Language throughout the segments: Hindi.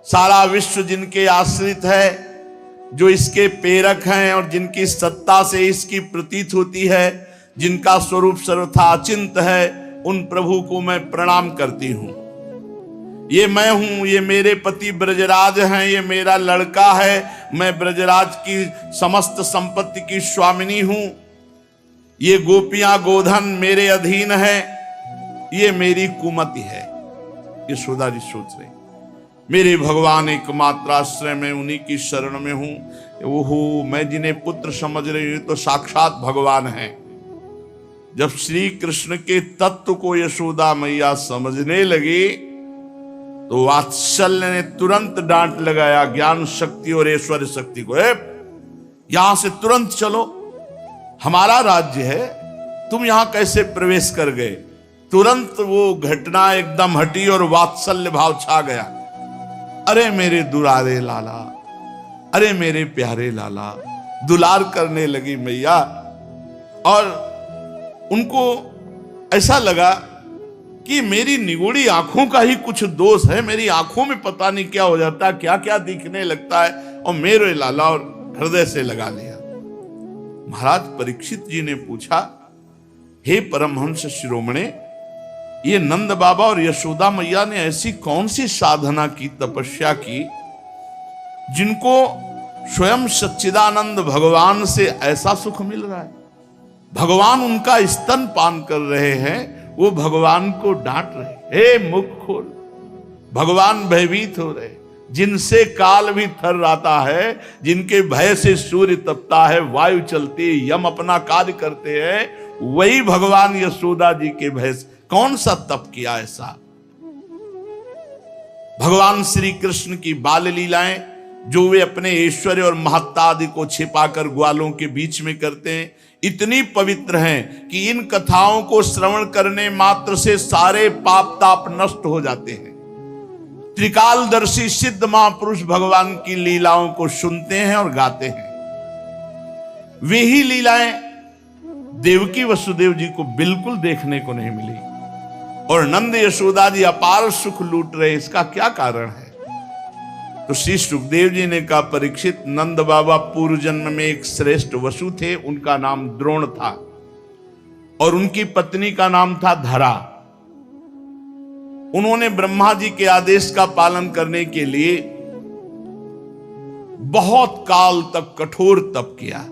सारा विश्व जिनके आश्रित है, जो इसके प्रेरक हैं और जिनकी सत्ता से इसकी प्रतीत होती है, जिनका स्वरूप सर्वथा अचिंत है, उन प्रभु को मैं प्रणाम करती हूं। ये मैं हूं, ये मेरे पति ब्रजराज हैं, ये मेरा लड़का है, मैं ब्रजराज की समस्त संपत्ति की स्वामिनी हूं। ये गोपियां गोधन मेरे अधीन है, ये मेरी कुमति है। यशोदा जी सोच रहे, मेरे भगवान एकमात्र आश्रय में, उन्हीं की शरण में हूं। ओहो, मैं जिन्हें पुत्र समझ रही हूं तो साक्षात भगवान हैं। जब श्री कृष्ण के तत्व को यशोदा मैया समझने लगी तो वात्सल्य ने तुरंत डांट लगाया ज्ञान शक्ति और ऐश्वर्य शक्ति को, यहां से तुरंत चलो, हमारा राज्य है, तुम यहां कैसे प्रवेश कर गए। तुरंत वो घटना एकदम हटी और वात्सल्य भाव छा गया। अरे मेरे दुलारे लाला, अरे मेरे प्यारे लाला, दुलार करने लगी मैया। और उनको ऐसा लगा कि मेरी निगोड़ी आंखों का ही कुछ दोष है, मेरी आंखों में पता नहीं क्या हो जाता है, क्या क्या दिखने लगता है, और मेरे लाला और हृदय से लगा लिया। महाराज परीक्षित जी ने पूछा, हे परमहंस शिरोमणे, ये नंद बाबा और यशोदा मैया ने ऐसी कौन सी साधना की, तपस्या की, जिनको स्वयं सच्चिदानंद भगवान से ऐसा सुख मिल रहा है। भगवान उनका स्तन पान कर रहे हैं, वो भगवान को डांट रहे, हे मुख खोल। भगवान भयभीत हो रहे, जिनसे काल भी थर्राता है, जिनके भय से सूर्य तपता है, वायु चलती है, यम अपना कार्य करते हैं, वही भगवान यशोदा जी के भय से कौन सा तप किया ऐसा। भगवान श्री कृष्ण की बाल लीलाएं जो वे अपने ऐश्वर्य और महत्ता आदि को छिपाकर ग्वालों के बीच में करते हैं, इतनी पवित्र हैं कि इन कथाओं को श्रवण करने मात्र से सारे पाप ताप नष्ट हो जाते हैं। त्रिकालदर्शी सिद्ध महापुरुष भगवान की लीलाओं को सुनते हैं और गाते हैं। वे ही लीलाएं देवकी वसुदेव जी को बिल्कुल देखने को नहीं मिली, और नंद यशोदा जी अपार सुख लूट रहे, इसका क्या कारण है। तो श्री सुखदेव जी ने कहा, परीक्षित, नंद बाबा पूर्व जन्म में एक श्रेष्ठ वसु थे, उनका नाम द्रोण था, और उनकी पत्नी का नाम था धरा। उन्होंने ब्रह्मा जी के आदेश का पालन करने के लिए बहुत काल तक कठोर तप किया।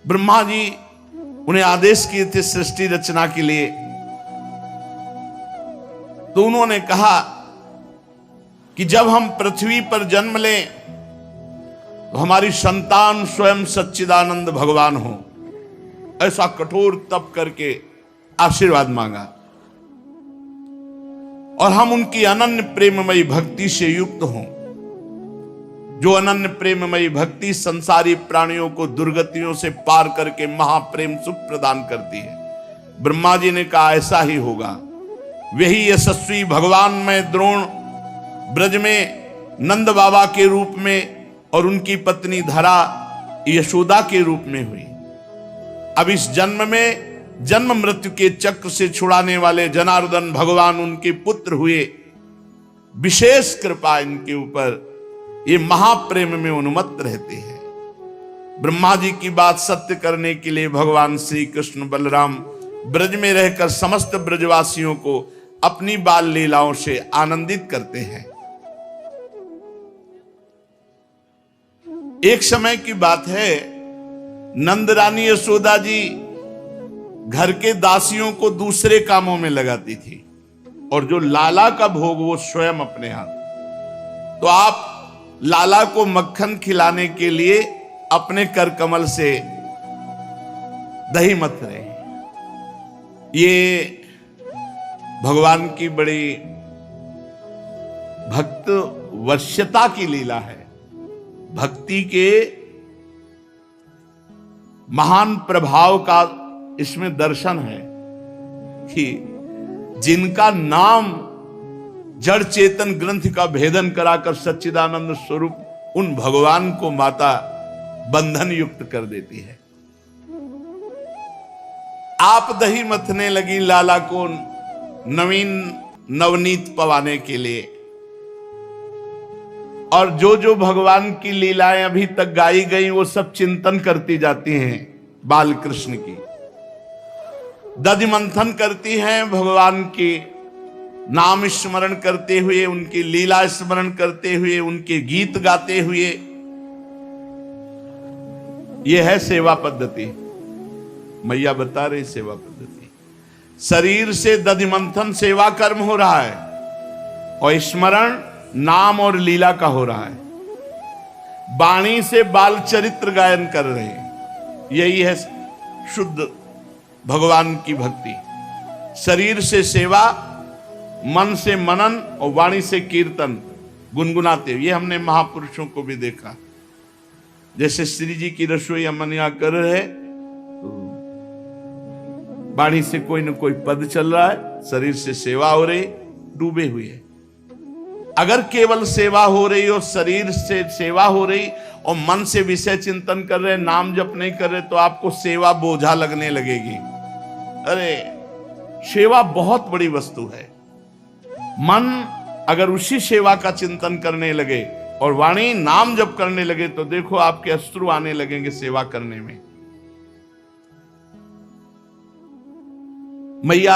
ब्रह्मा जी उन्हें आदेश किए थे सृष्टि रचना के लिए, तो उन्होंने कहा कि जब हम पृथ्वी पर जन्म लें तो हमारी संतान स्वयं सच्चिदानंद भगवान हो। ऐसा कठोर तप करके आशीर्वाद मांगा, और हम उनकी अनन्य प्रेममयी भक्ति से युक्त हों। जो अनन्य प्रेममयी भक्ति संसारी प्राणियों को दुर्गतियों से पार करके महाप्रेम सुख प्रदान करती है। ब्रह्मा जी ने कहा ऐसा ही होगा। वही यशस्वी भगवान में द्रोण ब्रज में नंद बाबा के रूप में और उनकी पत्नी धरा यशोदा के रूप में हुई। अब इस जन्म में जन्म मृत्यु के चक्र से छुड़ाने वाले जनार्दन भगवान उनके पुत्र हुए। विशेष कृपा इनके ऊपर, ये महाप्रेम में उन्मत्त रहते हैं। ब्रह्मा जी की बात सत्य करने के लिए भगवान श्री कृष्ण बलराम ब्रज में रहकर समस्त ब्रजवासियों को अपनी बाल लीलाओं से आनंदित करते हैं। एक समय की बात है, नंद रानी यशोदा जी घर के दासियों को दूसरे कामों में लगाती थी, और जो लाला का भोग वो स्वयं अपने हाथ। तो आप लाला को मक्खन खिलाने के लिए अपने कर कमल से दही मथ रहे। ये भगवान की बड़ी भक्त वश्यता की लीला है। भक्ति के महान प्रभाव का इसमें दर्शन है कि जिनका नाम जड़ चेतन ग्रंथ का भेदन कराकर सच्चिदानंद स्वरूप उन भगवान को माता बंधन युक्त कर देती है। आप दही मथने लगी लाला को नवीन नवनीत पवाने के लिए। और जो जो भगवान की लीलाएं अभी तक गाई गई वो सब चिंतन करती जाती हैं बाल कृष्ण की, दधि मंथन करती हैं भगवान की नाम स्मरण करते हुए, उनकी लीला स्मरण करते हुए, उनके गीत गाते हुए। यह है सेवा पद्धति। मैया बता रही सेवा पद्धति। शरीर से दधि मंथन सेवा कर्म हो रहा है और स्मरण नाम और लीला का हो रहा है। वाणी से बाल चरित्र गायन कर रहे हैं। यही है शुद्ध भगवान की भक्ति। शरीर से सेवा, मन से मनन और वाणी से कीर्तन गुनगुनाते। ये हमने महापुरुषों को भी देखा। जैसे श्री जी की रसोई अमनिया कर रहे, तो वाणी से कोई न कोई पद चल रहा है, शरीर से सेवा हो रही, डूबे हुए। अगर केवल सेवा हो रही और शरीर से सेवा हो रही और मन से विषय चिंतन कर रहे, नाम जप नहीं कर रहे, तो आपको सेवा बोझा लगने लगेगी। अरे सेवा बहुत बड़ी वस्तु है। मन अगर उसी सेवा का चिंतन करने लगे और वाणी नाम जप करने लगे, तो देखो आपके अश्रु आने लगेंगे सेवा करने में। मैया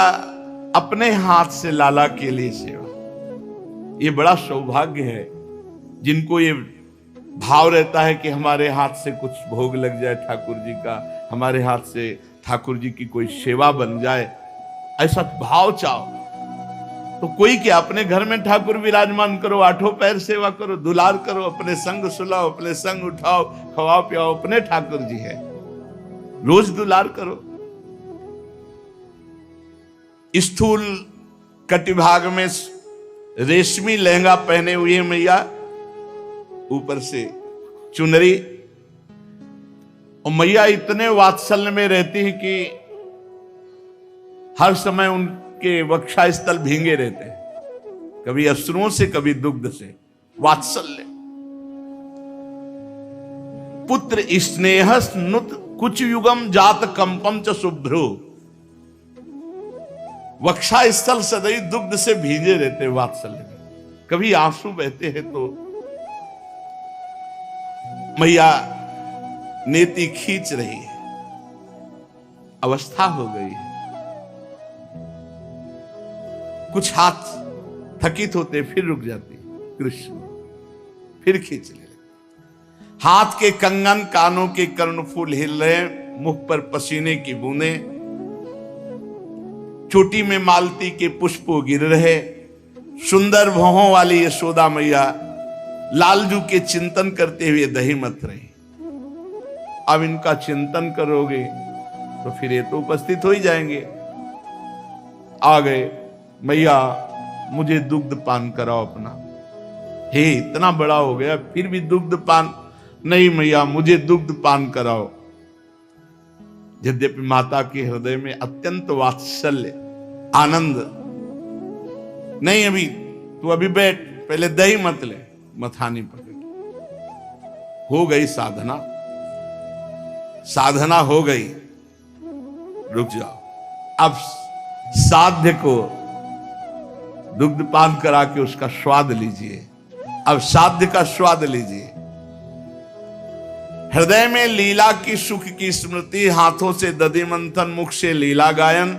अपने हाथ से लाला के लिए सेवा, ये बड़ा सौभाग्य है। जिनको ये भाव रहता है कि हमारे हाथ से कुछ भोग लग जाए ठाकुर जी का, हमारे हाथ से ठाकुर जी की कोई सेवा बन जाए, ऐसा भाव चाहो तो कोई क्या, अपने घर में ठाकुर विराजमान करो, आठों पैर सेवा करो, दुलार करो, अपने संग सुलाओ, अपने संग उठाओ, खवाओ पियाओ, अपने ठाकुर जी है, रोज दुलार करो। स्थूल कटिभाग में रेशमी लहंगा पहने हुए मैया, ऊपर से चुनरी, और मैया इतने वात्सल्य में रहती है कि हर समय उनके वक्षा स्थल भींगे रहते हैं, कभी अश्रुओं से कभी दुग्ध से। वात्सल्य। पुत्र स्नेहस नुत कुछ युगम जात कंपम च शुभ्रो। वक्षा स्थल सदैव दुग्ध से भीगे रहते वात्सल्य में, कभी आंसू बहते हैं तो मैया नेति खींच रही है, अवस्था हो गई है। कुछ हाथ थकित होते फिर रुक जाती, कृष्ण फिर खींच ले। हाथ के कंगन, कानों के कर्णफूल हिल रहे, मुख पर पसीने की बूंदें, चोटी में मालती के पुष्प गिर रहे। सुंदर भौहों वाली यशोदा मैया लालजू के चिंतन करते हुए दही मत रही। अब इनका चिंतन करोगे तो फिर ये तो उपस्थित हो ही जाएंगे। आ गए, मैया मुझे दुग्ध पान कराओ अपना। हे इतना बड़ा हो गया फिर भी दुग्ध पान नहीं, मैया मुझे दुग्ध पान कराओ। यद्यपि माता के हृदय में अत्यंत वात्सल्य, आनंद, नहीं अभी तू अभी बैठ, पहले दही मत ले, मथानी पकड़। हो गई साधना, साधना हो गई, रुक जाओ। अब साध्य को दुग्ध पान करा के उसका स्वाद लीजिए। अब साध्य का स्वाद लीजिए। हृदय में लीला की सुख की स्मृति, हाथों से दधि मंथन, मुख से लीला गायन।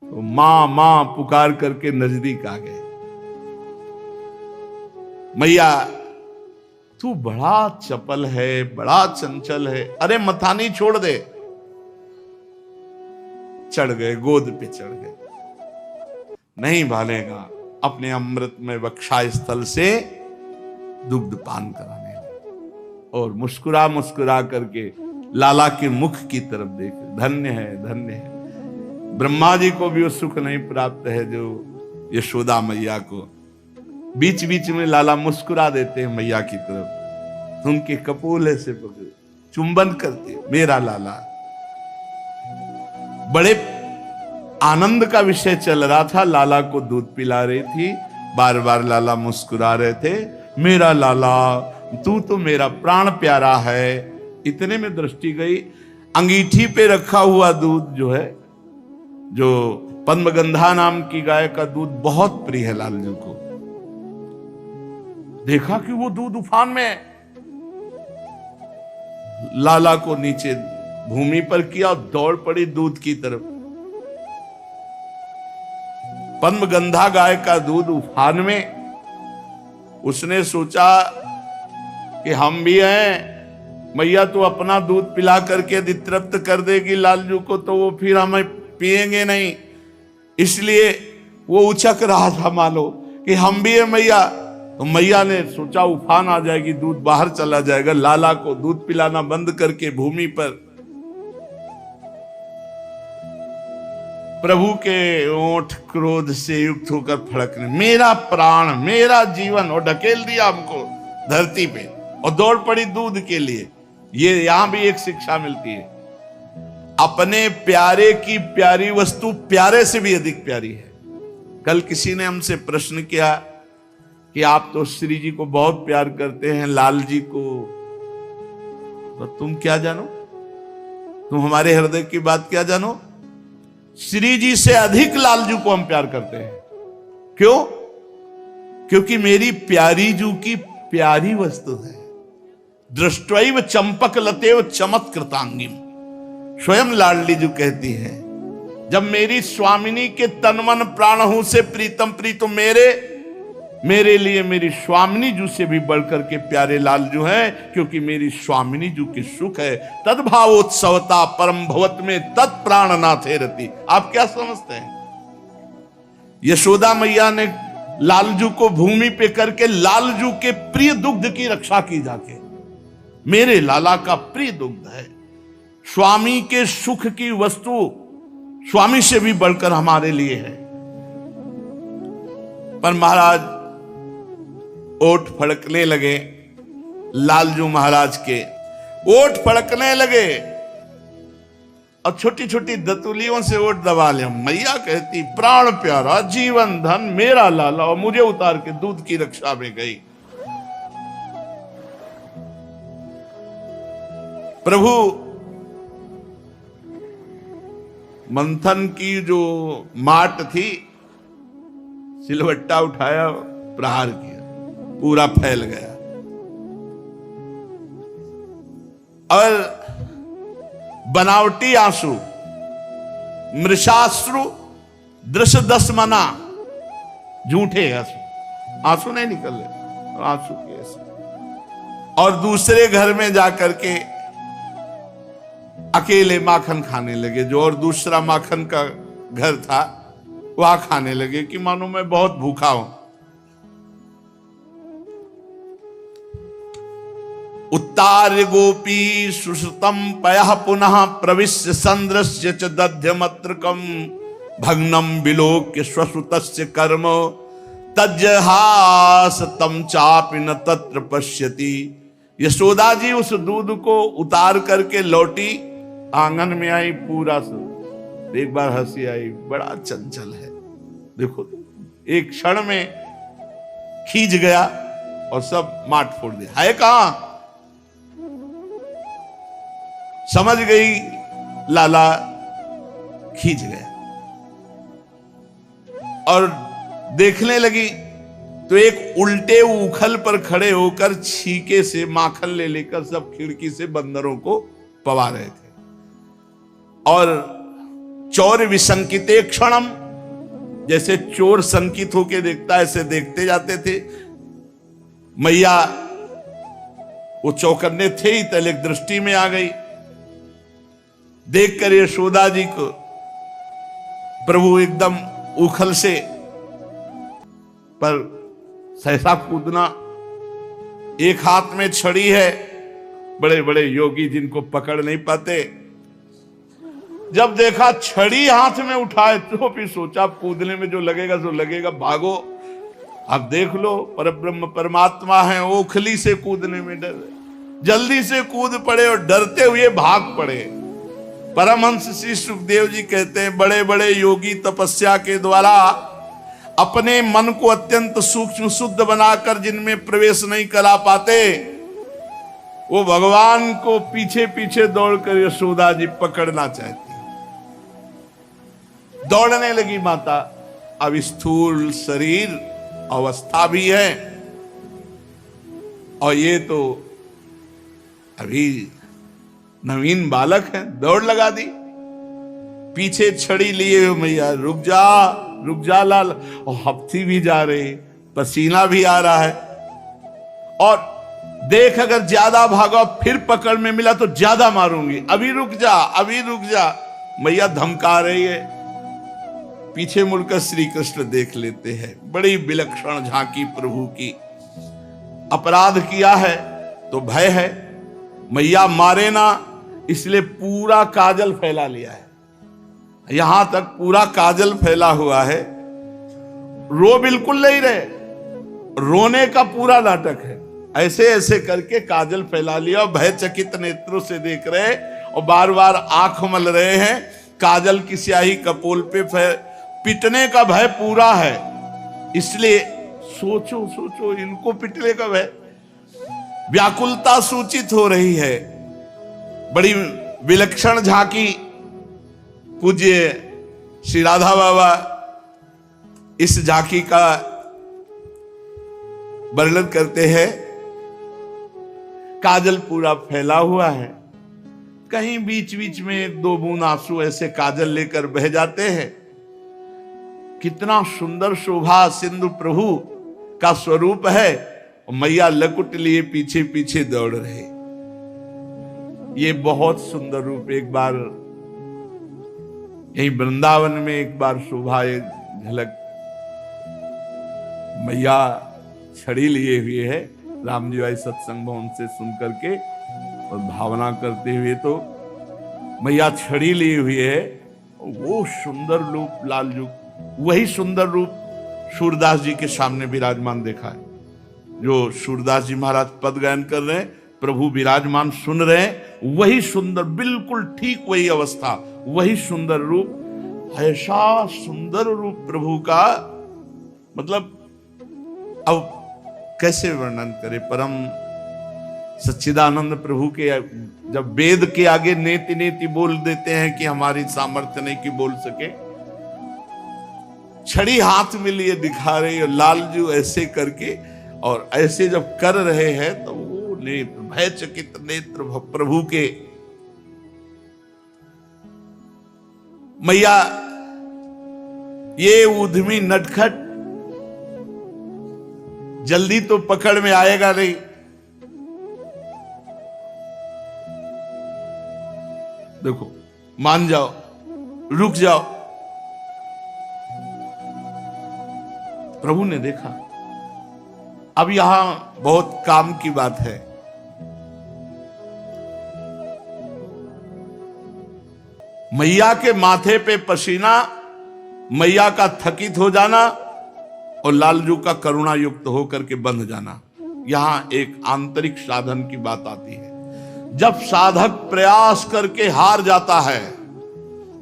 तो मां मां पुकार करके नजदीक आ गए। मैया तू बड़ा चपल है, बड़ा चंचल है, अरे मथानी छोड़ दे। चढ़ गए, गोद पे चढ़ गए। नहीं भालेगा, अपने अमृत में वक्षा स्थल से दुग्ध पान कराने लगे और मुस्कुरा मुस्कुरा करके लाला के मुख की तरफ देखे। धन्य है, धन्य है। ब्रह्मा जी को भी वो सुख नहीं प्राप्त है जो यशोदा मैया को। बीच बीच में लाला मुस्कुरा देते हैं मैया की तरफ, उनके कपोल से पकड़े चुंबन करते, मेरा लाला। बड़े आनंद का विषय चल रहा था, लाला को दूध पिला रही थी, बार बार लाला मुस्कुरा रहे थे, मेरा लाला तू तो मेरा प्राण प्यारा है। इतने में दृष्टि गई, अंगीठी पे रखा हुआ दूध जो है जो पद्मगंधा नाम की गाय का दूध बहुत प्रिय है लालजू को। देखा कि वो दूध उफान में है, लाला को नीचे भूमि पर किया, दौड़ पड़ी दूध की तरफ। पद्मगंधा गाय का दूध उफान में। उसने सोचा कि हम भी हैं, मैया तो अपना दूध पिला करके यदि तृप्त कर देगी लालजू को तो वो फिर हमें पिएंगे नहीं, इसलिए वो उचक रहा था मानो कि हम भी है मैया। तो मैया ने सोचा उफान आ जाएगी, दूध बाहर चला जाएगा, लाला को दूध पिलाना बंद करके भूमि पर प्रभु के ओंठ क्रोध से युक्त होकर फड़कने, मेरा प्राण मेरा जीवन, और ढकेल दिया हमको धरती पे और दौड़ पड़ी दूध के लिए। ये यहां भी एक शिक्षा मिलती है, अपने प्यारे की प्यारी वस्तु प्यारे से भी अधिक प्यारी है। कल किसी ने हमसे प्रश्न किया कि आप तो श्री जी को बहुत प्यार करते हैं, लाल जी को तो तुम क्या जानो, तुम हमारे हृदय की बात क्या जानो। श्री जी से अधिक लालजू को हम प्यार करते हैं। क्यों? क्योंकि मेरी प्यारी जू की प्यारी वस्तु है। दृष्टैव चंपक लतेव चमत्कृतांगिम, स्वयं लाडली जू कहती है, जब मेरी स्वामिनी के तन मन प्राण हूं से प्रीतम प्रीतो मेरे लिए मेरी स्वामिनी जू से भी बढ़कर के प्यारे लालजू हैं, क्योंकि मेरी स्वामिनी जू की सुख है। तद्भावोत्सवता परम भवत में तत्प्राण नाथे रति। आप क्या समझते हैं? यशोदा मैया ने लालजू को भूमि पे करके लालजू के प्रिय दुग्ध की रक्षा की जाके, मेरे लाला का प्रिय दुग्ध है। स्वामी के सुख की वस्तु स्वामी से भी बढ़कर हमारे लिए है। पर महाराज ओठ फड़कने लगे, लालजू महाराज के ओठ फड़कने लगे और छोटी छोटी दतुलियों से ओठ दबा ले। मैया कहती प्राण प्यारा जीवन धन मेरा लाला, और मुझे उतार के दूध की रक्षा में गई। प्रभु मंथन की जो माट थी, सिलवट्टा उठाया, प्रहार किया, पूरा फैल गया। और बनावटी आंसू, मृषाश्रु दृश्य दसमना, झूठे आंसू, आंसू नहीं निकल रहे, आंसू के ऐसे। और दूसरे घर में जाकर के अकेले माखन खाने लगे, जो और दूसरा माखन का घर था वहां खाने लगे कि मानो मैं बहुत भूखा हूं। उत्तार्य गोपी सुश्रुतम पयः पुनः प्रविश्य संद्रस्य च दध्यमत्रकम भग्नम विलोक्य स्वसुतस्य कर्म तज्जहास तम चापि न तत्र पश्यति। यशोदा जी उस दूध को उतार करके लौटी, आंगन में आई, पूरा सब एक बार हंसी आई, बड़ा चंचल है, देखो एक क्षण में खींच गया और सब माट फोड़ दिया। है कहां? समझ गई लाला, खींच गया और देखने लगी तो एक उल्टे उखल पर खड़े होकर छीके से माखन ले लेकर सब खिड़की से बंदरों को पवा रहे थे। और चोर विसंकिते क्षणम, जैसे चोर संकित होके देखता है ऐसे देखते जाते थे। मैया वो चौकन्ने थे ही तले दृष्टि में आ गई। देखकर यशोदा जी को प्रभु एकदम उखल से पर सहसा कूदना, एक हाथ में छड़ी है, बड़े बड़े योगी जिनको पकड़ नहीं पाते, जब देखा छड़ी हाथ में उठाए तो फिर सोचा कूदने में जो लगेगा सो लगेगा, भागो। अब देख लो परब्रह्म परमात्मा है, ओखली से कूदने में डर, जल्दी से कूद पड़े और डरते हुए भाग पड़े। परमहंस श्री सुखदेव जी कहते हैं, बड़े बड़े योगी तपस्या के द्वारा अपने मन को अत्यंत सूक्ष्म शुद्ध बनाकर जिनमें प्रवेश नहीं करा पाते, वो भगवान को पीछे पीछे दौड़कर यशोदा जी पकड़ना चाहती, दौड़ने लगी माता। अब स्थूल शरीर अवस्था भी है और ये तो अभी नवीन बालक है, दौड़ लगा दी। पीछे छड़ी लिए हुए मैया, रुक जा लाल। और हफ्ती भी जा रही, पसीना भी आ रहा है। और देख, अगर ज्यादा भागा फिर पकड़ में मिला तो ज्यादा मारूंगी, अभी रुक जा। मैया धमका रही है। पीछे मुड़कर श्री कृष्ण देख लेते हैं। बड़ी विलक्षण झांकी प्रभु की। अपराध किया है तो भय है, मैया मारे ना, इसलिए पूरा काजल फैला लिया है। यहां तक पूरा काजल फैला हुआ है। रो बिल्कुल नहीं रहे, रोने का पूरा नाटक है। ऐसे ऐसे करके काजल फैला लिया और भयचकित नेत्रों से देख रहे और बार बार आंख मल रहे हैं। काजल की स्याही कपोल पे पिटने का भय पूरा है, इसलिए सोचो इनको पिटने का भय। व्याकुलता सूचित हो रही है। बड़ी विलक्षण झांकी पूज्य श्री राधा बाबा इस झांकी का वर्णन करते हैं। काजल पूरा फैला हुआ है, कहीं बीच बीच में एक दो बूंद आंसू ऐसे काजल लेकर बह जाते हैं। कितना सुंदर शोभा सिंधु प्रभु का स्वरूप है। मैया लकुट लिए पीछे पीछे दौड़ रहे। ये बहुत सुंदर रूप एक बार यही वृंदावन में एक बार शोभा, एक झलक। मैया छड़ी लिए हुए है, राम जी आई सत्संग भवन से सुन करके और भावना करते हुए, तो मैया छड़ी लिए हुई है। वो सुंदर रूप लालजू, वही सुंदर रूप सूरदास जी के सामने विराजमान देखा है। जो सूरदास जी महाराज पद गायन कर रहे हैं, प्रभु विराजमान सुन रहे हैं, वही सुंदर, बिल्कुल ठीक वही अवस्था, वही सुंदर रूप। ऐसा सुंदर रूप प्रभु का, मतलब अब कैसे वर्णन करें। परम सच्चिदानंद प्रभु के जब वेद के आगे नेति नेति बोल देते हैं कि हमारी सामर्थ्य नहीं कि बोल सके, छड़ी हाथ में लिए दिखा रहे और लालजू ऐसे करके और ऐसे जब कर रहे हैं तो वो नेत्र, भयचकित नेत्र प्रभु के। मैया ये उद्यमी नटखट जल्दी तो पकड़ में आएगा नहीं। देखो, मान जाओ, रुक जाओ। प्रभु ने देखा। अब यहां बहुत काम की बात है। मैया के माथे पे पसीना, मैया का थकित हो जाना और लालजू का करुणा युक्त होकर के बंध जाना, यहां एक आंतरिक साधन की बात आती है। जब साधक प्रयास करके हार जाता है,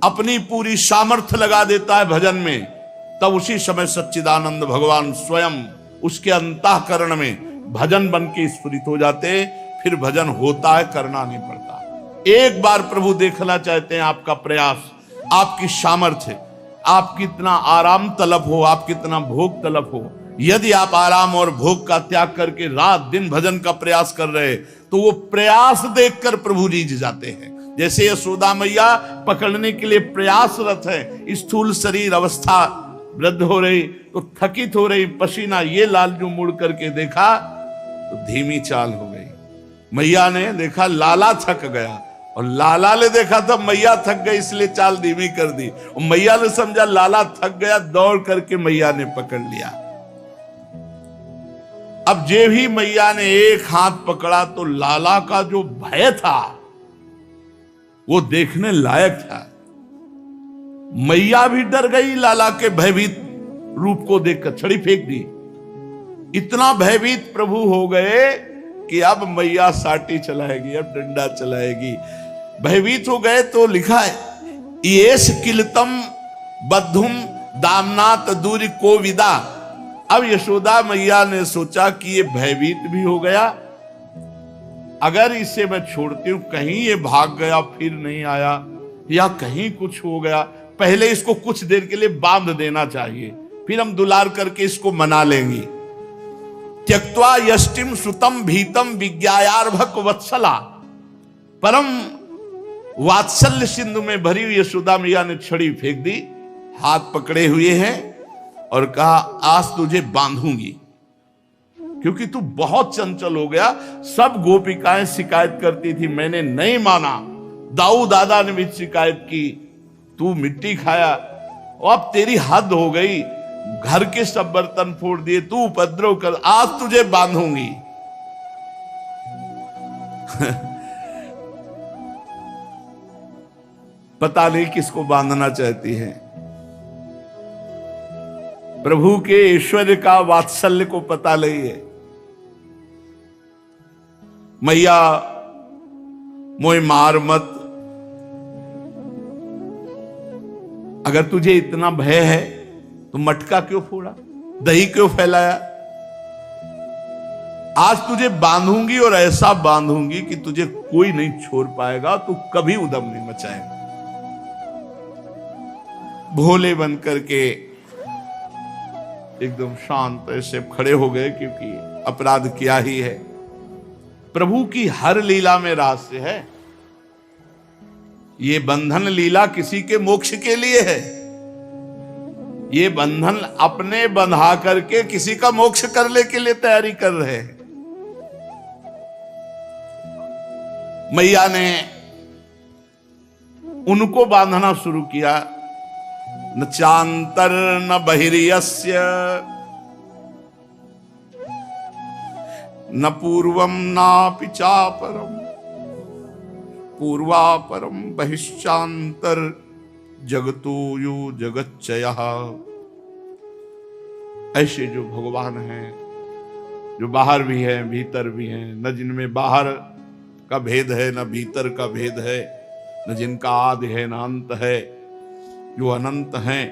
अपनी पूरी सामर्थ्य लगा देता है भजन में, तब उसी समय सच्चिदानंद भगवान स्वयं उसके अंतःकरण में भजन बन के स्फुरित हो जाते। फिर भजन होता है, करना नहीं पड़ता। एक बार प्रभु देखना चाहते हैं आपका प्रयास, आपकी सामर्थ्य, आप कितना आराम तलब हो, आप कितना भोग तलब हो। यदि आप आराम और भोग का त्याग करके रात दिन भजन का प्रयास कर रहे, तो वो प्रयास देखकर प्रभु रीझ जाते हैं। जैसे यशोदा मैया पकड़ने के लिए प्रयासरत है, स्थूल शरीर अवस्था वृद्ध हो रही तो थकित हो रही, पसीना, ये लालजू मुड़ करके देखा तो धीमी चाल हो गई। मैया ने देखा लाला थक गया और लाला ने देखा था मैया थक गई, इसलिए चाल धीमी कर दी। और मैया ने समझा लाला थक गया, दौड़ करके मैया ने पकड़ लिया। अब जे भी मैया ने एक हाथ पकड़ा तो लाला का जो भय था वो देखने लायक था। मैया भी डर गई लाला के भयभीत रूप को देखकर, छड़ी फेंक दी। इतना भयभीत प्रभु हो गए कि अब मैया साटी चलाएगी, अब डंडा चलाएगी। भयभीत हो गए तो लिखा है, येस किलतम बद्धुम दामनात दूरी को विदा। अब यशोदा मैया ने सोचा कि ये भयभीत भी हो गया, अगर इसे मैं छोड़ती हूं, कहीं ये भाग गया फिर नहीं आया, या कहीं कुछ हो गया पहले इसको कुछ देर के लिए बांध देना चाहिए, फिर हम दुलार करके इसको मना लेंगे। त्यक्त्वा यष्टिम सुतम भीतम विज्ञायार्भक वत्सला, परम वात्सल्य सिंधु में भरी हुई यशोदा मैया ने छड़ी फेंक दी, हाथ पकड़े हुए हैं और कहा आज तुझे बांधूंगी, क्योंकि तू बहुत चंचल हो गया। सब गोपिकाएं शिकायत करती थी, मैंने नहीं माना। दाऊ दादा ने भी शिकायत की, तू मिट्टी खाया, और अब तेरी हद हो गई, घर के सब बर्तन फोड़ दिए, तू उपद्रव कर, आज तुझे बांधूंगी। पता नहीं किसको बांधना चाहती है। प्रभु के ऐश्वर्य का वात्सल्य को पता नहीं है। मैया मोय मार मत, अगर तुझे इतना भय है तो मटका क्यों फोड़ा, दही क्यों फैलाया। आज तुझे बांधूंगी और ऐसा बांधूंगी कि तुझे कोई नहीं छोड़ पाएगा, तू कभी उद्यम नहीं मचाएगा। भोले बन करके एकदम शांत ऐसे खड़े हो गए, क्योंकि अपराध किया ही है। प्रभु की हर लीला में रहस्य है। ये बंधन लीला किसी के मोक्ष के लिए है। ये बंधन अपने बंधा करके किसी का मोक्ष करने के लिए तैयारी कर रहे हैं। मैया ने उनको बांधना शुरू किया। न चांतर न बहिर्यस्य न पूर्वम नापि चापरम पूर्वापरम बहिश्चांतर जगतो यो जगच्चयः। ऐसे जो भगवान हैं, जो बाहर भी हैं भीतर भी हैं, न जिनमें बाहर का भेद है न भीतर का भेद है, न जिनका आदि है न अंत है, जो अनंत हैं,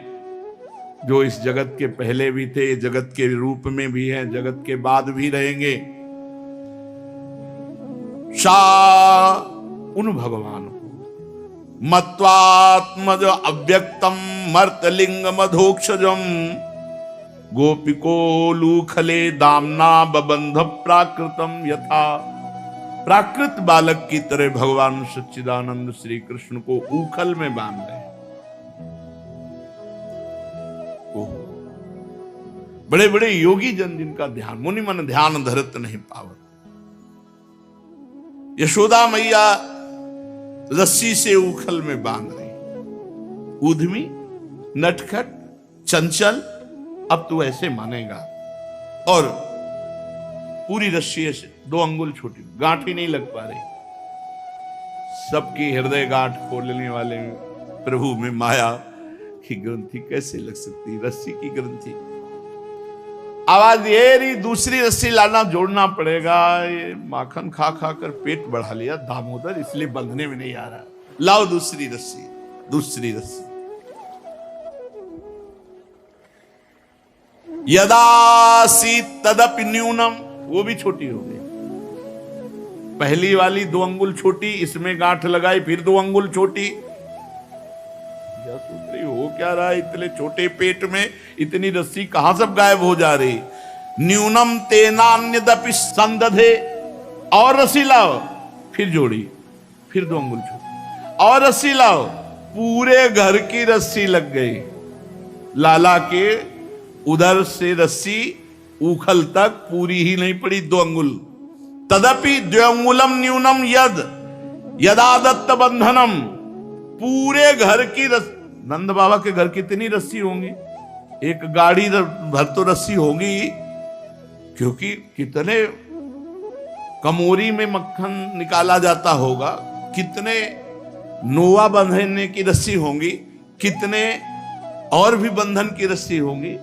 जो इस जगत के पहले भी थे, जगत के रूप में भी हैं, जगत के बाद भी रहेंगे। सा उन भगवान को मत्वात्मज अव्यक्तम मर्तलिंग मधोक्षजम गोपिको लूखले दामना बबंध प्राकृतम यथा। प्राकृत बालक की तरह भगवान सच्चिदानंद श्री कृष्ण को ऊखल में बांध रहे। बड़े बड़े योगी जन जिनका ध्यान, मुनि मन ध्यान धरत नहीं पावत। यशोदा मैया रस्सी से उखल में बांध रही। उद्यमी, नटखट, चंचल, अब तू ऐसे मानेगा। और पूरी रस्सी से 2 अंगुल छोटी, गांठ ही नहीं लग पा रही। सबकी हृदय गांठ खोलने वाले प्रभु में माया की ग्रंथि कैसे लग सकती, रस्सी की ग्रंथि। आवाज ये रही, दूसरी रस्सी लाना, जोड़ना पड़ेगा। ये माखन खा खा कर पेट बढ़ा लिया दामोदर, इसलिए बंधने में नहीं आ रहा। लाओ दूसरी रस्सी, दूसरी रस्सी। यदासी तदपि न्यूनम, वो भी छोटी हो गई। पहली वाली 2 अंगुल छोटी, इसमें गांठ लगाई, फिर 2 अंगुल छोटी। हो क्या रहा है, इतने छोटे पेट में इतनी रस्सी कहां सब गायब हो जा रही। न्यूनम तेनान्यदपि संदधे, और रस्सी लाओ, फिर जोड़ी, फिर 2 अंगुल छोटी, और रस्सी लाओ, पूरे घर की रस्सी लग गई। लाला के उधर से रस्सी उखल तक पूरी ही नहीं पड़ी, 2 अंगुल। तदपि 2 अंगुलम न्यूनम यदा दत्त बंधनम, पूरे घर की रस्सी। नंद बाबा के घर कितनी रस्सी होंगी, एक गाड़ी भर तो रस्सी होगी, क्योंकि कितने कमोरी में मक्खन निकाला जाता होगा, कितने नोवा बंधने की रस्सी होंगी, कितने और भी बंधन की रस्सी होंगी।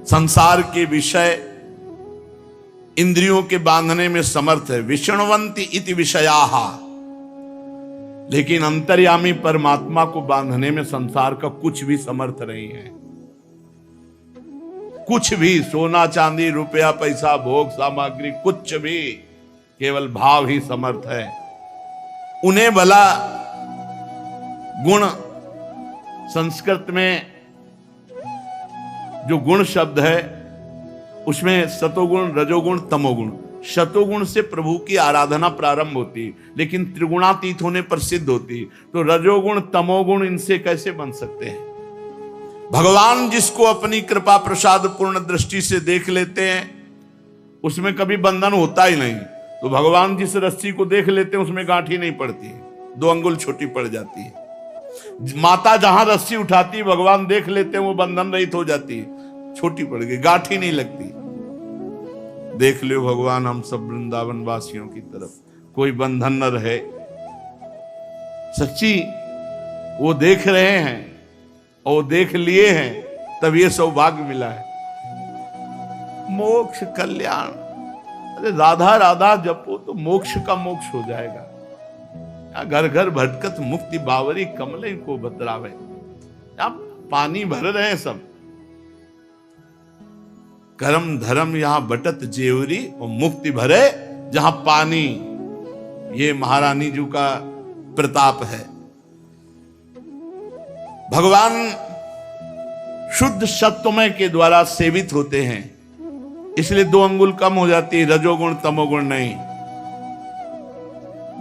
संसार के विषय इंद्रियों के बांधने में समर्थ है। विष्णुवंती इति विषयाः, लेकिन अंतर्यामी परमात्मा को बांधने में संसार का कुछ भी समर्थ नहीं है। कुछ भी, सोना चांदी रुपया पैसा भोग सामग्री, कुछ भी, केवल भाव ही समर्थ है। उन्हें भला गुण, संस्कृत में जो गुण शब्द है उसमें सतोगुण, रजोगुण, तमोगुण। शतोगुण से प्रभु की आराधना प्रारंभ होती, लेकिन त्रिगुणातीत होने पर सिद्ध होती। तो रजोगुण, तमोगुण इनसे कैसे बन सकते हैं? भगवान जिसको अपनी कृपा प्रसाद पूर्ण दृष्टि से देख लेते हैं उसमें कभी बंधन होता ही नहीं। तो भगवान जिस रस्सी को देख लेते हैं उसमें गांठी नहीं पड़ती है, 2 अंगुल छोटी पड़ जाती है। माता जहां रस्सी उठाती है भगवान देख लेते हैं, वो बंधन रहित हो जाती है, छोटी पड़ गई, गांठी नहीं लगती। देख लो भगवान हम सब वृंदावन वासियों की तरफ कोई बंधन न रहे। सच्ची वो देख रहे हैं और देख लिए हैं, तब ये सौभाग्य मिला है। मोक्ष कल्याण, अरे राधा राधा जपो तो मोक्ष का मोक्ष हो जाएगा। घर घर भटकत मुक्ति बावरी कमले को बतरावे। आप पानी भर रहे हैं सब, कर्म धर्म यहां बटत जेवरी और मुक्ति भरे जहां पानी। ये महारानी जी का प्रताप है। भगवान शुद्ध सत्वमय के द्वारा सेवित होते हैं, इसलिए 2 अंगुल कम हो जाती है, रजोगुण तमोगुण नहीं।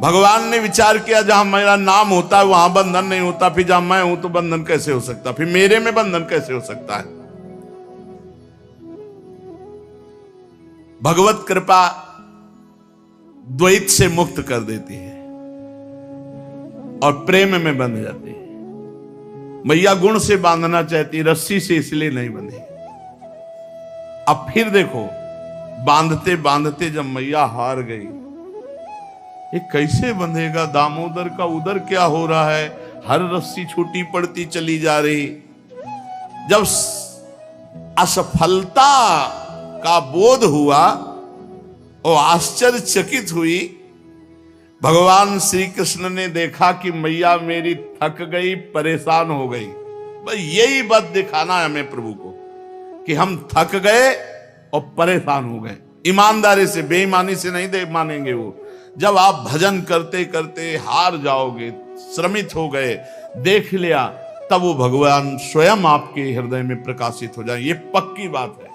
भगवान ने विचार किया जहां मेरा नाम होता है वहां बंधन नहीं होता, फिर जहां मैं हूं तो बंधन कैसे हो सकता, फिर मेरे में बंधन कैसे हो सकता है? भगवत कृपा द्वैत से मुक्त कर देती है और प्रेम में बंध जाती है। मैया गुण से बांधना चाहती, रस्सी से इसलिए नहीं बंधी। अब फिर देखो, बांधते बांधते जब मैया हार गई, ये कैसे बंधेगा? दामोदर का उदर क्या हो रहा है? हर रस्सी छूटी पड़ती चली जा रही। जब असफलता का बोध हुआ और आश्चर्यचकित हुई, भगवान श्री कृष्ण ने देखा कि मैया मेरी थक गई, परेशान हो गई। बस यही बात दिखाना है हमें प्रभु को कि हम थक गए और परेशान हो गए। ईमानदारी से, बेईमानी से नहीं दे मानेंगे वो। जब आप भजन करते करते हार जाओगे, श्रमित हो गए, देख लिया, तब वो भगवान स्वयं आपके हृदय में प्रकाशित हो जाए। ये पक्की बात है,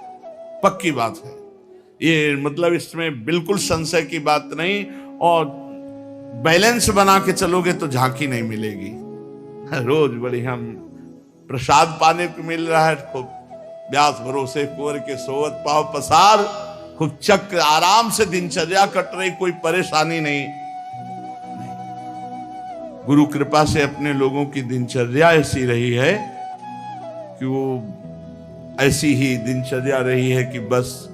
पक्की बात है। ये मतलब इसमें बिल्कुल संशय की बात नहीं। और बैलेंस बना के चलोगे तो झांकी नहीं मिलेगी। रोज बड़ी हम प्रसाद पाने को मिल रहा है, खूब व्यास भरोसे कुंवर के सोवत पाव पसार, खूब चक्र आराम से दिनचर्या कट रही, कोई परेशानी नहीं। गुरु कृपा से अपने लोगों की दिनचर्या ऐसी रही है कि वो ऐसी ही दिनचर्या रही है कि बस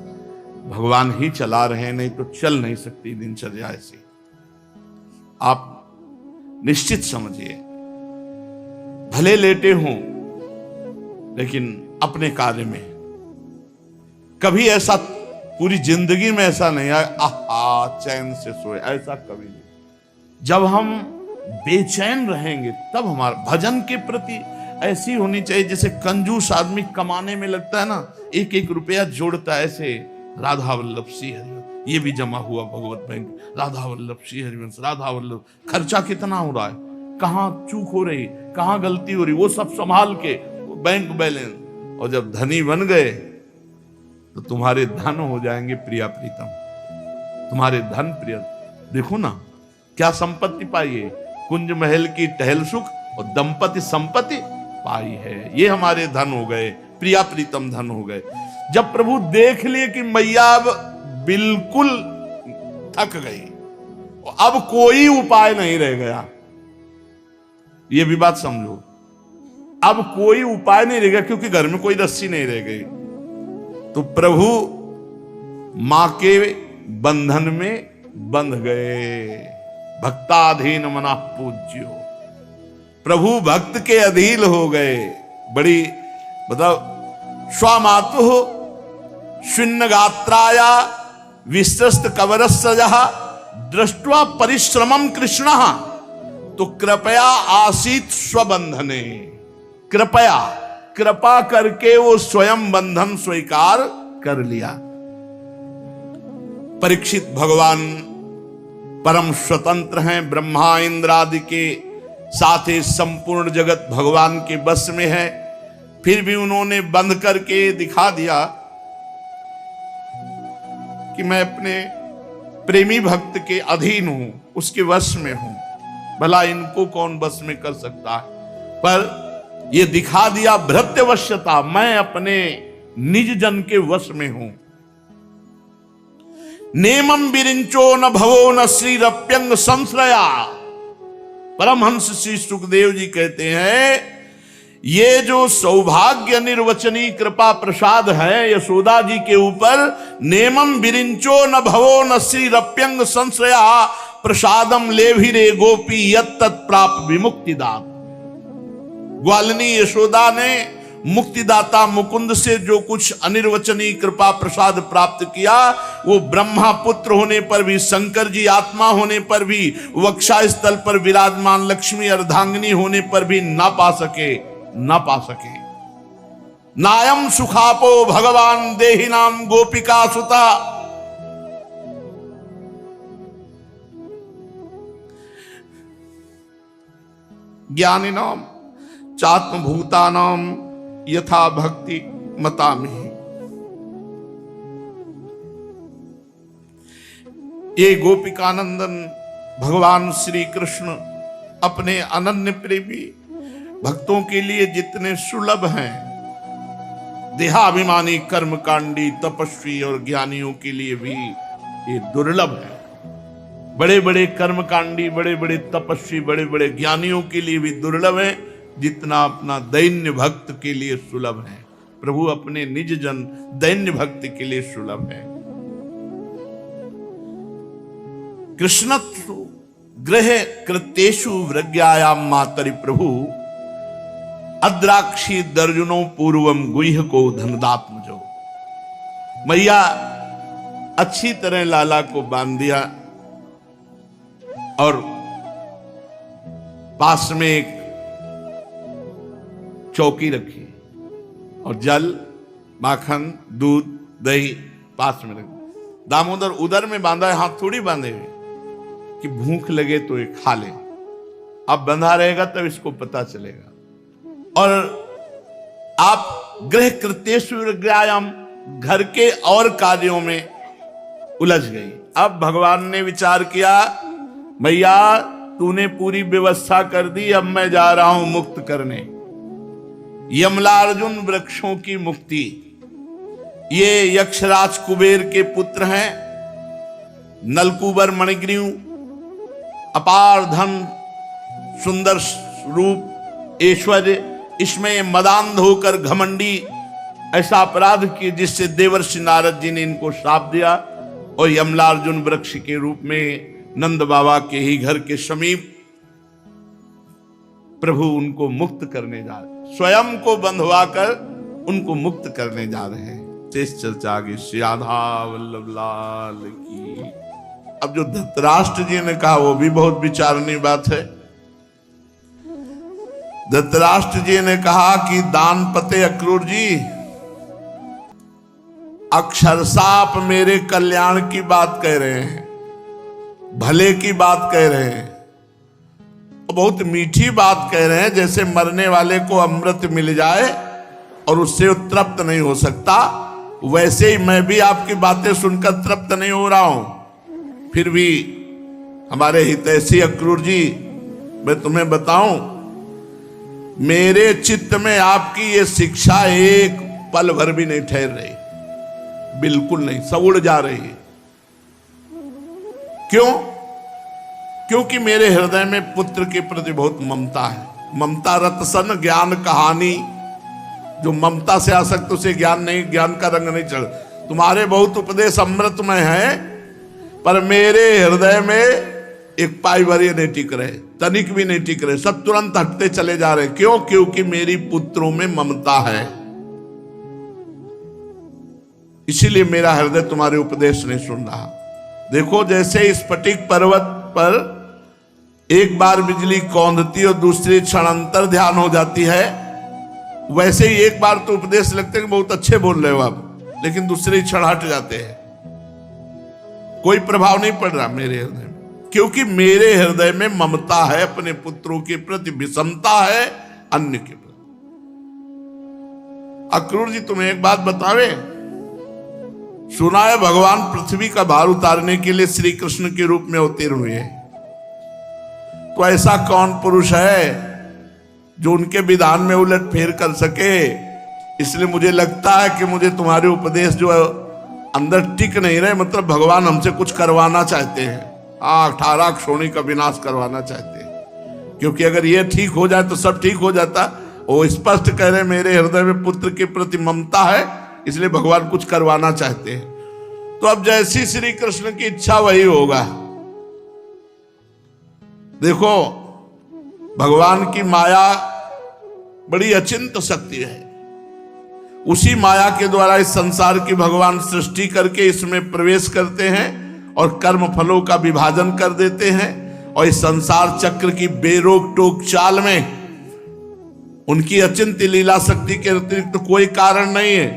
भगवान ही चला रहे हैं, नहीं तो चल नहीं सकती दिनचर्या ऐसी। आप निश्चित समझिए, भले लेटे हों लेकिन अपने कार्य में। कभी ऐसा पूरी जिंदगी में ऐसा नहीं है आहा चैन से सोए, ऐसा कभी नहीं। जब हम बेचैन रहेंगे तब हमारा भजन के प्रति ऐसी होनी चाहिए जैसे कंजूस आदमी कमाने में लगता है ना, 1-1 रुपया जोड़ता है, ऐसे राधा वल्लभ श्री हरिवंश, ये भी जमा हुआ भगवत बैंक, राधा वल्लभ श्री हरिवंश, राधा वल्लभ। खर्चा कितना हो रहा है, कहां चूक हो रही, कहां गलती हो रही, वो सब संभाल के बैंक बैलेंस। और जब धनी बन गए तो तुम्हारे धन हो जाएंगे प्रिया प्रीतम, तुम्हारे धन प्रिय। देखो ना क्या संपत्ति पाई है, कुंज महल की टहल सुख और दंपति संपत्ति पाई है। ये हमारे धन हो गए, प्रिया प्रीतम धन हो गए। जब प्रभु देख लिए कि मैया अब बिल्कुल थक गई, अब कोई उपाय नहीं रह गया, ये भी बात समझो, अब कोई उपाय नहीं रह गया क्योंकि घर में कोई रस्सी नहीं रह गई, तो प्रभु मां के बंधन में बंध गए। भक्ताधीन मना पूज्यो, प्रभु भक्त के अधीन हो गए। बड़ी मतलब स्वामातु शून्य गात्राया विस्तृत कवरस्सजः दृष्ट्वा परिश्रमम कृष्ण तो कृपया आसीत स्वबंधने। कृपया, कृपा करके वो स्वयं बंधन स्वीकार कर लिया। परीक्षित भगवान परम स्वतंत्र हैं, ब्रह्मा इंद्र आदि के साथ ही संपूर्ण जगत भगवान के बस में है, फिर भी उन्होंने बंद करके दिखा दिया कि मैं अपने प्रेमी भक्त के अधीन हूं, उसके वश में हूं। भला इनको कौन वश में कर सकता है? पर यह दिखा दिया भृत्यवश्यता, मैं अपने निज जन के वश में हूं। नेमं विरिंचो न भवो न श्रीरप्यंग संश्रया। परमहंस श्री सुखदेव जी कहते हैं, ये जो सौभाग्य निर्वचनीय कृपा प्रसाद है यशोदा जी के ऊपर, नेमं विरिंचो न भवो न श्रीरप्यंग संश्रया प्रसादम लेभिरे गोपी यत् तत्प्राप्त विमुक्तिदात। ग्वालिनी यशोदा ने मुक्तिदाता मुकुंद से जो कुछ अनिर्वचनीय कृपा प्रसाद प्राप्त किया, वो ब्रह्मा पुत्र होने पर भी, शंकर जी आत्मा होने पर भी, वक्षा स्थल पर विराजमान लक्ष्मी अर्धांगिनी होने पर भी ना पा सके। नायम सुखापो भगवान देहिनाम गोपिका सुता। ज्ञानिनाम चात्म भूतानाम यथा भक्ति मतामि। ये गोपिकानंदन भगवान श्री कृष्ण अपने अनन्य प्रेमी भक्तों के लिए जितने सुलभ हैं, देहाभिमानी कर्मकांडी तपस्वी और ज्ञानियों के लिए भी ये दुर्लभ है। बड़े बड़े कर्मकांडी, बड़े बड़े तपस्वी, बड़े बड़े ज्ञानियों के लिए भी दुर्लभ है जितना अपना दैन्य भक्त के लिए सुलभ है। प्रभु अपने निज जन दैन्य भक्त के लिए सुलभ है। कृष्णत्व ग्रह कृत्येषु वृज्ञायाम मातरि प्रभु अद्राक्षी दर्जनों पूर्वम गुह्य को धनदात्मजो। मैया अच्छी तरह लाला को बांध दिया और पास में एक चौकी रखी और जल, माखन, दूध, दही पास में रखी। दामोदर उदर में बांधा है, हाथ थोड़ी बांधे हुए कि भूख लगे तो ये खा ले। अब बंधा रहेगा तब इसको पता चलेगा। और आप गृह कृत्येषु विज्ञायाम, घर के और कार्यों में उलझ गई। अब भगवान ने विचार किया, भैया तूने पूरी व्यवस्था कर दी, अब मैं जा रहा हूं मुक्त करने। यमलार्जुन वृक्षों की मुक्ति। ये यक्षराज कुबेर के पुत्र हैं। नलकुबर मणिग्रीव, अपार धन, सुंदर रूप, ऐश्वर्य, इसमें मदांध होकर घमंडी ऐसा अपराध किए जिससे देवर्षि नारद जी ने इनको श्राप दिया और यमलार्जुन वृक्ष के रूप में नंद बाबा के ही घर के समीप प्रभु उनको मुक्त करने जा रहे, स्वयं को बंधवा कर उनको मुक्त करने जा रहे हैं। शेष चर्चा आगे। श्री राधा वल्लभ लाल की। अब जो धृतराष्ट्र जी ने कहा वो भी बहुत विचारनीय बात है। धृतराष्ट्र जी ने कहा कि दान पते अक्रूर जी, अक्षरसाप मेरे कल्याण की बात कह रहे हैं, भले की बात कह रहे हैं, बहुत मीठी बात कह रहे हैं, जैसे मरने वाले को अमृत मिल जाए और उससे तृप्त नहीं हो सकता, वैसे ही मैं भी आपकी बातें सुनकर तृप्त नहीं हो रहा हूं। फिर भी हमारे हितैषी अक्रूर जी, मैं तुम्हें बताऊं, मेरे चित्त में आपकी ये शिक्षा एक पल भर भी नहीं ठहर रही, बिल्कुल नहीं, सब उड़ जा रही है। क्यों? क्योंकि मेरे हृदय में पुत्र के प्रति बहुत ममता है। ममता रतसन ज्ञान कहानी। जो ममता से आसक्त उसे ज्ञान नहीं, ज्ञान का रंग नहीं चढ़। तुम्हारे बहुत उपदेश अमृतमय है, पर मेरे हृदय में एक पाई भर नहीं टिक रहे, तनिक भी नहीं टिक रहे, सब तुरंत हटते चले जा रहे। क्यों? क्योंकि मेरी पुत्रों में ममता है, इसीलिए मेरा हृदय तुम्हारे उपदेश नहीं सुन रहा। देखो, जैसे स्फटिक पर्वत पर एक बार बिजली कौंधती और दूसरी क्षण अंतर ध्यान हो जाती है, वैसे ही एक बार तो उपदेश लगते हैं कि बहुत अच्छे बोल रहे हो आप, लेकिन दूसरे क्षण हट जाते हैं, कोई प्रभाव नहीं पड़ रहा मेरे हृदय में। क्योंकि मेरे हृदय में ममता है अपने पुत्रों के प्रति, विषमता है अन्य के प्रति। अक्रूर जी तुम्हें एक बात बतावे, सुना है भगवान पृथ्वी का भार उतारने के लिए श्री कृष्ण के रूप में अवतीर्ण हुए। तो ऐसा कौन पुरुष है जो उनके विधान में उलट फेर कर सके? इसलिए मुझे लगता है कि मुझे तुम्हारे उपदेश जो अंदर टिक नहीं रहे, मतलब भगवान हमसे कुछ करवाना चाहते हैं। 18 क्षोणी का विनाश करवाना चाहते हैं, क्योंकि अगर ये ठीक हो जाए तो सब ठीक हो जाता। वो स्पष्ट कह रहे मेरे हृदय में पुत्र के प्रति ममता है, इसलिए भगवान कुछ करवाना चाहते हैं। तो अब जैसी श्री कृष्ण की इच्छा वही होगा। देखो भगवान की माया बड़ी अचिंत शक्ति है। उसी माया के द्वारा इस संसार की भगवान सृष्टि करके इसमें प्रवेश करते हैं और कर्म फलों का विभाजन कर देते हैं। और इस संसार चक्र की बेरोक टोक चाल में उनकी अचिंत्य लीला शक्ति के अतिरिक्त तो कोई कारण नहीं है।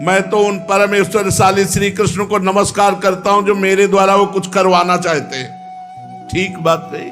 मैं तो उन परमेश्वरशाली श्री कृष्ण को नमस्कार करता हूं जो मेरे द्वारा वो कुछ करवाना चाहते हैं। ठीक बात नहीं।